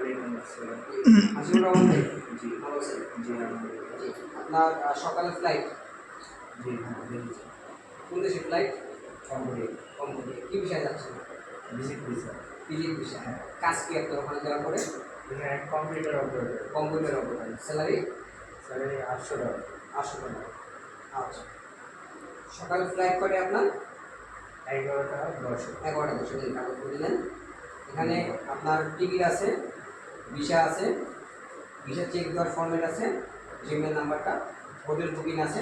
হাসিবুর রহমান ভাই, জি ভালো আছেন? জি আপনার সকালের ফ্লাইট? জি কোন দেশে ফ্লাইট? কম্বোডিয়া। কম্বোডিয়া কী বিষয়ে যাচ্ছেন? Visit visa. ভিজিট ভিসা, কাজ কি আপনার ওখানে যাওয়ার পরে? Computer operator. Computer operator. Salary? Salary $800। $800। আচ্ছা, সকালে ফ্লাইট করে আপনার 11টা 10। 11টা 10 দিন কাগজ করে দিলেন। এখানে আপনার টিকিট আছে, ভিসা আছে, ভিসা চেক দেওয়ার ফর্মেট আছে, জিমেল নাম্বারটা, হোটেল বুকিং আছে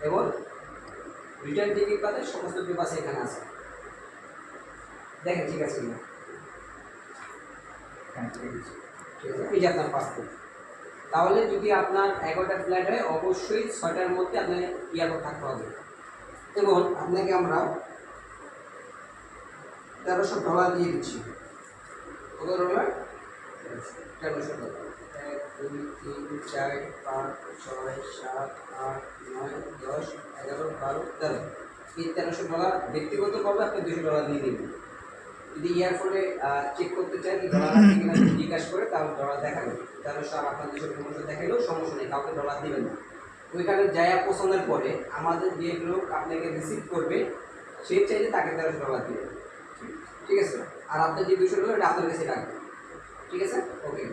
এবং রিটার্ন টিকিট বাদে সমস্ত পেপার এখানে আছে। দেখেন ঠিক আছে কিনা? ঠিক আছে, এই যে আপনার পাসপোর্ট। তাহলে যদি আপনার 11টা ফ্লাইট হয় অবশ্যই 6টার মধ্যে আপনার এয়ারপোর্ট থাকতে হবে এবং আপনাকে আমরা $1300 দিয়ে দিচ্ছি। কত ডলার? $1300। 1 2 3 4 5 6 7 8 9 10 11 12 13। এই $1300 ব্যক্তিগতভাবে আপনি $200 দিয়ে দেবেন। যদি এয়ারপোর্টে চেক করতে চান কি ডলার আছে কিনা জিজ্ঞাসা করে তাহলে ডলার দেখাবেন। 1300 আর আপনার 200 দেখালেও সমস্যা নেই, কাউকে ডলার দিবেন না। ওইখানে যায়া পৌঁছানোর পরে আমাদের যে লোক আপনাকে রিসিভ করবে সে চাইলে তাকে $1300 দিবেন, ঠিক আছে? আর আপনার যে $200 এটা আপনার কাছে রাখবেন, ঠিক আছে? ওকে।